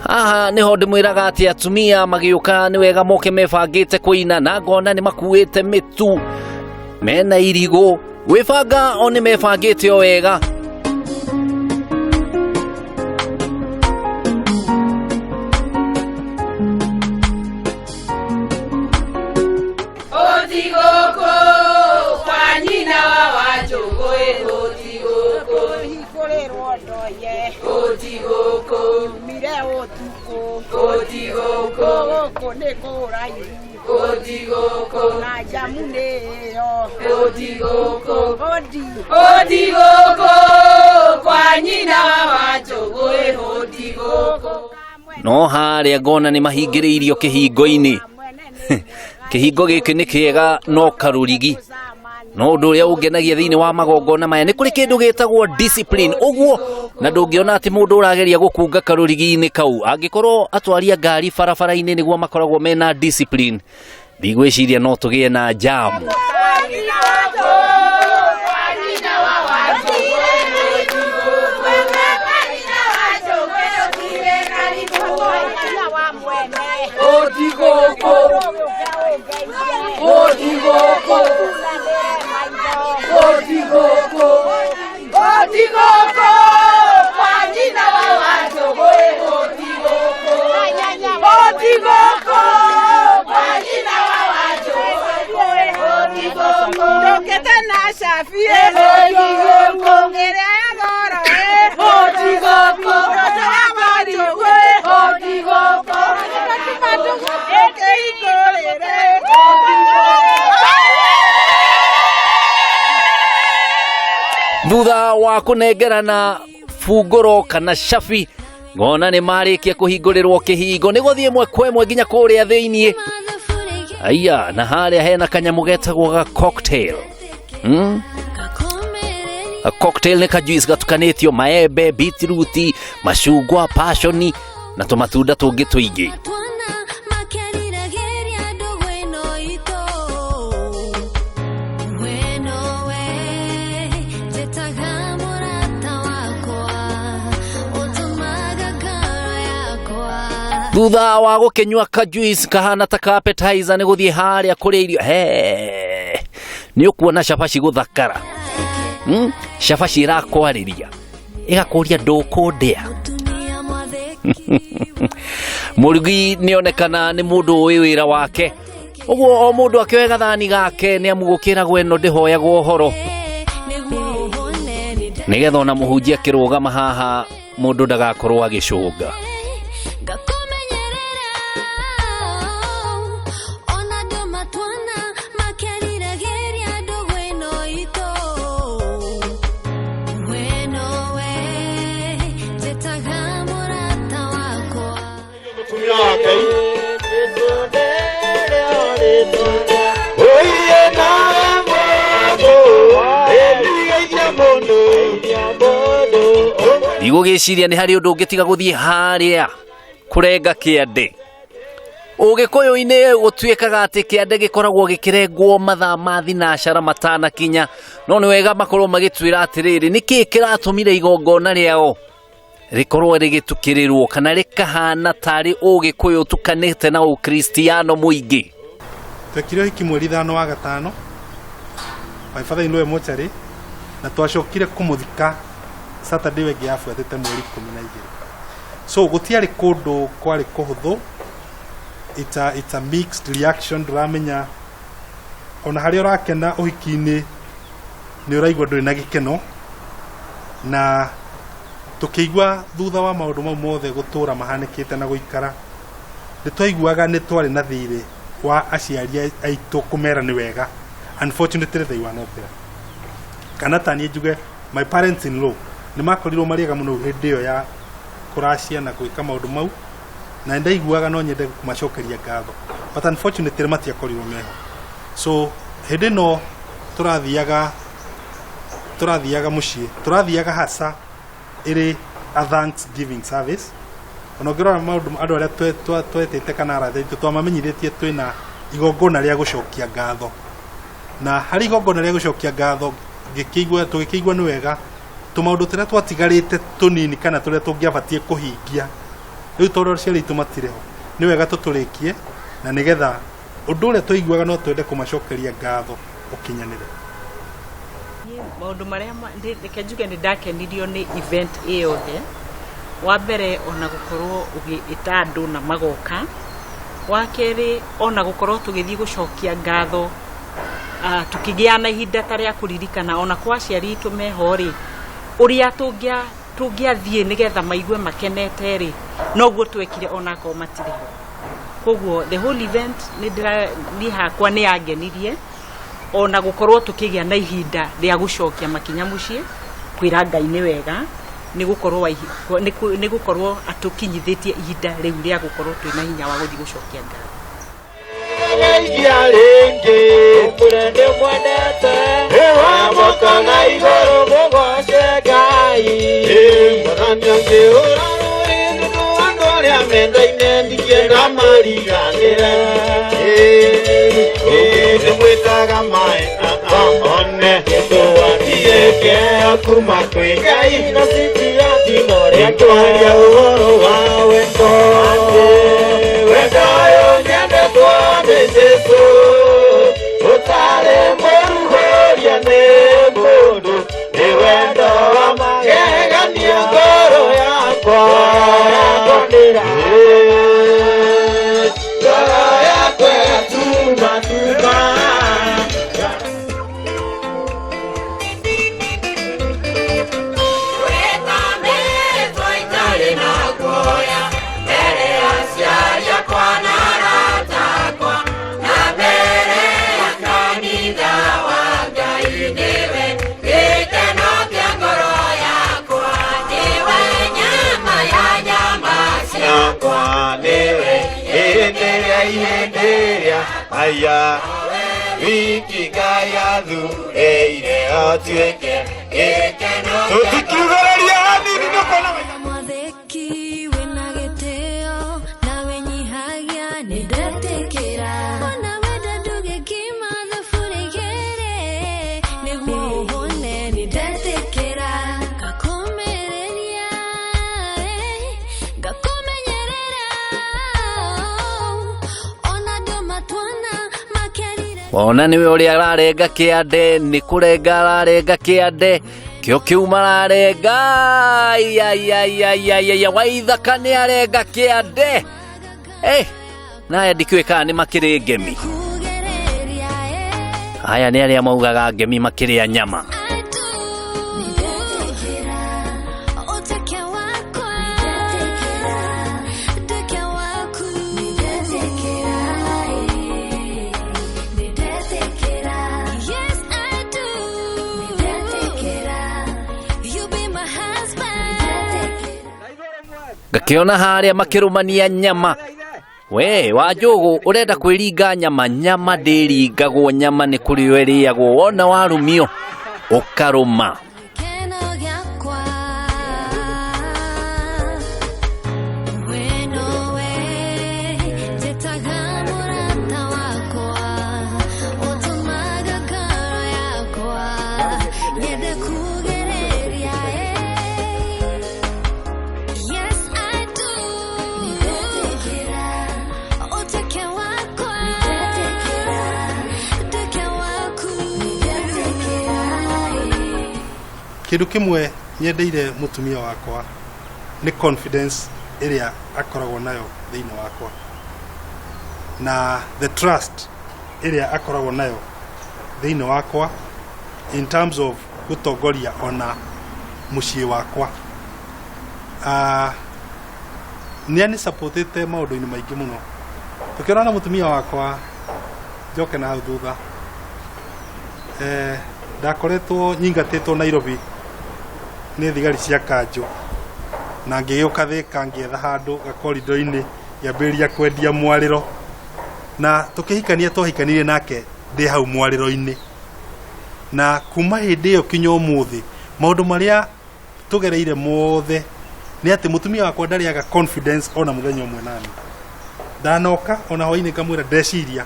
Aha niho ndimwiraga ati atumia magiuka ni wega moke mebangite kuina na ngona ni makuite mitu mena irigo wibanga oni mebangite o wega Otigoko kwa nyina wa Wanjugu otigoko hikorerwo ndoye otigoko mire otuko otigoko koneko rai otigoko na jamuneyo otigoko otigoko kwa nyina wa Wanjugu otigoko no haria ngona ni mahingiriirio kihingo-ini kihingo giki ni kiega no karurigi no undu uria ungenagia thiini wa magongona maya ni kuri kindu gitagwo discipline uguo na ndungiona ati mundu urageria gukunga karurigi-ini kau angikorwo atwaria ngari barabara-ini niguo makoragwo mena discipline ndigwiciria no tugie na jamu thutha wa kunengerana funguro kana shafi ngona ni marikia kuhingurirwo kihingo ni guthie mwe kwemwe nginya kuria thiini aya na haria hena kanyamu getagwo ga cocktail a cocktail ni kajuice gatukanitio maembe beetroot mashungwa passion na tumatunda tungi tuingi thutha wa gukenywa kajuice kahana ta appetizer ni guthie haria kuria irio ni ukuona shafashi guthakara shafashi irakwariria igakuria ndukundia murugi nionekana ni mundu uyu wira wake uguo o mundu akioega thani gake ni amugukira gweno ndihoyagwo horo nigetha ona muhunjia kirugama haha mundu ndagakorwo agicunga igugiciria ni hari undu ungitiga guthie haria kurenga kiande ugikuyu-ini gutuikaga ati kiande gikoragwo gikirengwo mathaa ma thinacara matana kinya no ni wega makorwo magitwira atiriri niki kiratumire igongona riao rikorwo rigitukirirwo kana rikahana tari ugikuyu tukanite na ukristiano muingi twekire hiki mweri 5 wa gatano my father in law mochari na twacokire kumuthika Saturday wegi afuatete mweri 12 so gutiari kundu kwari kuhuthu it's a mixed reaction dramenya ona hari urakena uhiki-ini ni uraigwa nduri na gikeno na tukigwa thutha wa maundu mau mothe gutura mahanikite na guikara ni twaiguaga ni twari na thiri wa aciari aitu kumera ni wega unfortunately they were not there kana tani njuge my parents in law ni makorirwo mariega muno hindi yo ya kuracia na gwika maundu mau na ndaiguaga no nyende kumacokeria ngatho but unfortunately matiakorirwo meho so hindi no turathiaga mucii turathiaga hasa iri a Thanksgiving service ono ngirora maundu andu aria twetete kana arathaitu twamamenyithetie twina igongona ria gucokia ngatho na hari igongona ria gucokia ngatho tugikigwa ni wega tumaundu turia twatigarite tunini kana turia tungiabatie kuhingia riu toro ciari tumatire ho ni wega tutulikie na nigetha undu uria tuiguaga no twende kumacokeria ngatho ukinyanire maundu maria reke njuge ni ndakenirio ni event iyo he wa mbere ona gukorwo ugita andu na magoka wa keri ona gukorwo tugithii gucokia ngatho tukigia na ihinda taria kuririkana ona kwa ciari tumeho ri uria tungiathie nigetha maigue makenete ri noguo twekire ona ko matiriho koguo the whole event ni hakwa ni angenirie ona gukorwo tukigia na ihinda ria gucokia makinya mucie kwira Ngai ni wega ni gukorwo atukinyithitie ihinda riu ria gukorwo twina hinya wa guthi gucokia Ngai Aya wiki gaya du eire atueke ekeno tukiugaria nini nokona mwatheki wena geteo na wenyihagia ni ndatekera ona wenda ndugekima thuburigere niguo uhone ni ndatekera ngakumereria ngakumenyerera ona ndomatwana wona niwe uria ararenga kiande ni kurenga ararenga kiande kio kiuma ararenga ya Waithaka ni arenga kiande naye ndikiweka ni makiri ngemi aya ni aria maugaga ngemi makiri nyama gakiona haria makirumania nyama we Wanjugu urenda kwiringa nyama ndiringagwo nyama ni kurio iriagwo wona warumio ukaruma kindu kimwe nyendeire mutumia wakwa ni confidence iria akoragwo nayo thiini wakwa na the trust iria akoragwo nayo thiini wakwa in terms of gutongoria ona mucii wakwa ni supportete maundu-ini maingi muno tukiona mutumia wakwa njoke na thutha ndakoretwo nyingatitwo Nairobi ni thigari cia kanjo na ngiyuka thika ngietha handu gakorido-ini yambiria kwendia mwariro na tukihikania twahikanirie nake ndi hau mwariro-ini na kuma hindi iyo kinya umuthi maundu maria tugereire mothe ni ati mutumia wakwa ndariaga confidence ona muthenya umwe nani ndanoka ona hoini kamwira ndeciria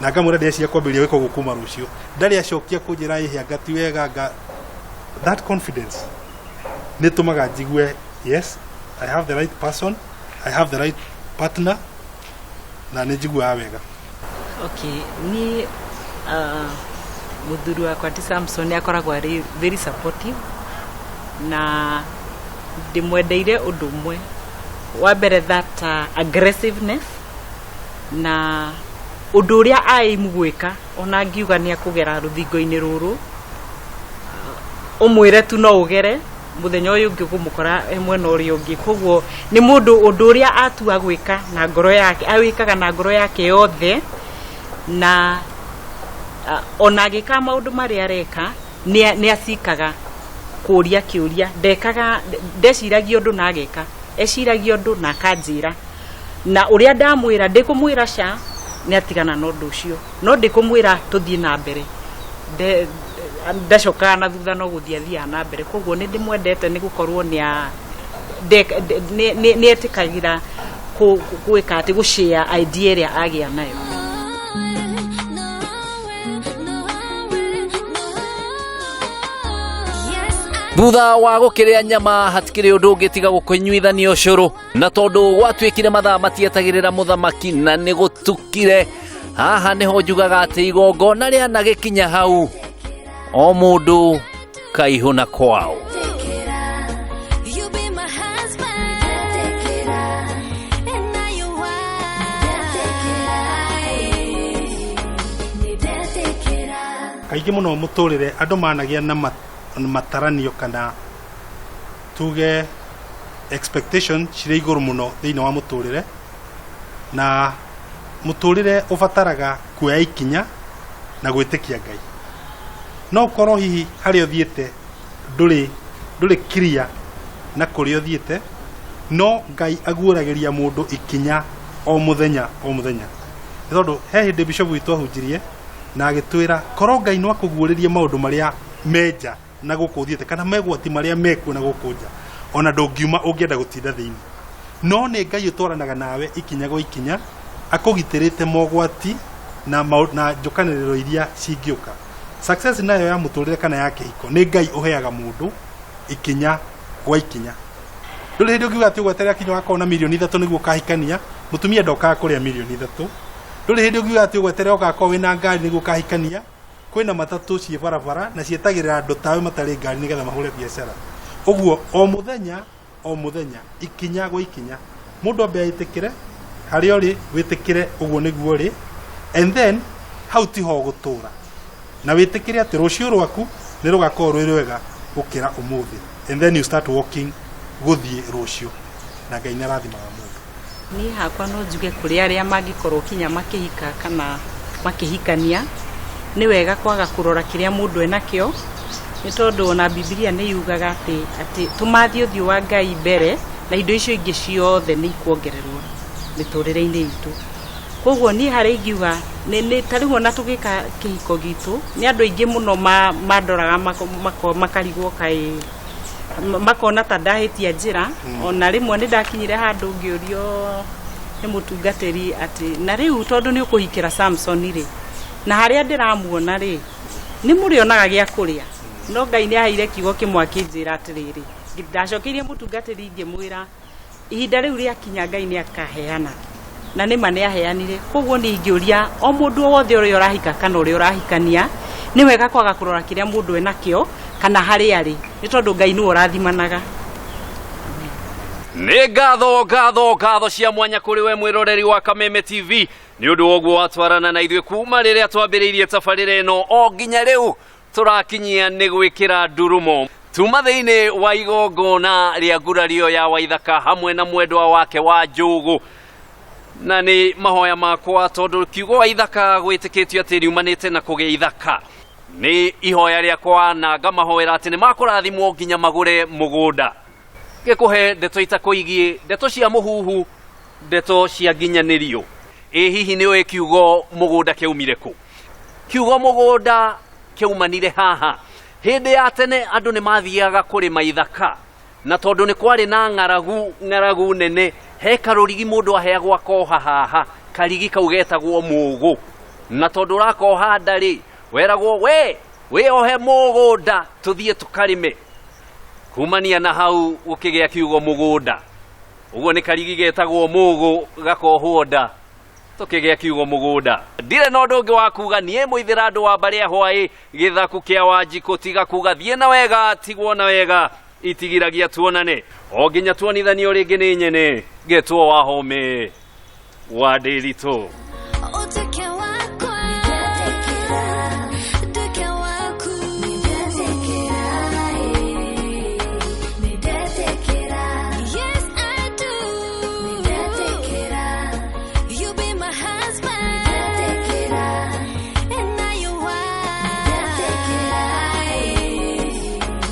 na ngamwira ndeciria kwambiria wiko gukuma rucio ndari acokia kunjira ihia ngati wega that confidence nitumaga njigue yes I have the right person I have the right partner na nijigua wega. Okay, ni muthuri wakwa ti Samson akoragwo ari very supportive na ndimwendeire undu umwe wa mbere that aggressiveness na undu uria aimugwika ona ngiuga ni akugera ruthingo-ini ruru umwire tu no ugere muthenya uyu ungi kumukora mwena uri ungi koguo ni mundu undu uria atua gwika na ngoro yake awikaga na ngoro yake yothe na ona agika maundu mari areka ni acikaga kuria kiuria ndekaga ndeciragia undu na ageka eciragia undu na akanjira na uria ndamwira ndikumwira sha ni atigana no ndu ucio no ndikumwira tuthie na mbere ndacoka na thutha no guthia thia na mbere koguo ni ndimwendete ni gukorwo ni etikagira gwika ati gushare idea iria agia nayo. Thutha wa gukiria nyama hatikiri undu ungitiga gukunyuithania ucuru na tondu gwatwikire mathaa matietagirira muthamaki na ni gutukire haha niho njugaga ati igongona ria na gikinya hau o mundu kaihuna kwao. Kaingĩ muno muturire andu managia na mataranio kana tuge expectation cire iguru muno thiini wa muturire na muturire ubataraga kuoya ikinya na gwitikia Ngai no korwo hihi hari othiete nduri clear na kuri othiete no Ngai aguuragiria mundu ikinya o muthenya tondu he hindi bishop witu ahunjirie na agitwira korwo Ngai no akuguuririe maundu maria meja na gukuthiete kana megwati maria meku na gukunja ona ndungiuma ungienda gutinda thiini no ni Ngai utwaranaga nawe ikinya go ikinya akugitirite mogwati na njukaniriro iria cingiuka. Success nayo ya muturire kana ya kihiko ni Ngai uheaga mundu ikinya gwa ikinya. Nduri hindi ungiuga ati ugweterera kinya wakona milioni 3 niguo kahikania mutumia ndokaga kuria milioni 3. Nduri hindi ungiuga ati ugweterera ugakorwo wina ngari niguo kahikania kwina matatu cie barabara na cietagirira andu tawe matari ngari nigetha mahure biashara. Uguo o muthenya ikinya gwa ikinya mundu ambe aitikire hari ori witikire uguo niguo ri and then how tiho gutura na witikire ati rucio rwaku ni rugakorwo rwi rwega gukira umuthi and then you start walking guthie rucio na Ngai narathimaga mundu. Ni hakwa no njuge kuri aria mangikorwo kinya makihika kana makihikania ni wega kwaga kurora kiria mundu enakio ni tondu na Biblia ni yugaga ati tumathie uthio wa Ngai mbere na indo icio ingi ciothe ni ikuongererwo miturire-ini itu. Koguo ni hari ingiuga ni tariho na tugika kihiko gitu ni andu ingi muno mandoraga makarigwo kai makona ta ndahitia njira ona rimwe ni ndakinyire handu ngiurio ni mutungatiri ati na riu tondu ni ukuhikira Samson ri na haria ndiramuona ri ni murionaga gia kuria no Ngai ni aheire kiugo kimwe akinjira atiriri ndacokirie mutungatiri ngimwira ihinda riu ria kinya Ngai ni akaheana na ni mane aheanire. Koguo ni ngiuria o mundu wothe uria urahika kana uria urahikania ni wega kwaga kurora kiria mundu enakio kana hari ari ni tondu Ngai ni urathimanaga. Nĩ ngatho cia mwanya kuri we mwiroreri wa Kameme TV ni undu woguo watwarana na ithuĩ kuma rĩrĩa twambĩrĩirie tabarĩra ĩno o nginya rĩu tũrakinyia nĩ gwĩkĩra ndurumo tuma thĩinĩ wa igongona rĩa Ngurario ya Waithaka hamwe na mwendwa wake Wanjugu. Na nĩ mahoya makwa tondu kiugo Waithaka gwĩtĩkĩtio atĩ riumanĩte na kũgĩa ithaka nĩ ihoya rĩakwa na ngamahoera atĩ nĩ makũrathimwo nginya magũre mũgũnda gĩkũhe ndeto itakũigie ndeto cia mũhuhu ndeto cia nginyanĩrio. Hihi nĩ ũĩ kiugo mũgũnda kĩaumire kũ? Kiugo mũgũnda kĩaumanire haha hĩndĩ ya tene andũ nĩ mathiaga kũrĩma ithaka na tondu nĩ kwarĩ na ng'aragu nene he karũrigi mũndũ aheagwo akoha haha karigi kau getagwo mũgũ na tondu ũrakoha ndarĩ weragwo we ohe mũgũnda tũthiĩ tũkarĩme. Kumania na hau gũkĩgĩa kiugo mũgũnda uguo ni karigi getagwo mugu gakohwo nda tukigea kiugo mugunda ndire no ndungi wa kuga nie muithira andu wa baria hwai githaku kia Wanjiku tiga kuga thie na wega tigwo na wega itigiragia tuonane o nginya tuonithanio ringi ni nyene getwo Wahome wa Ndiritu.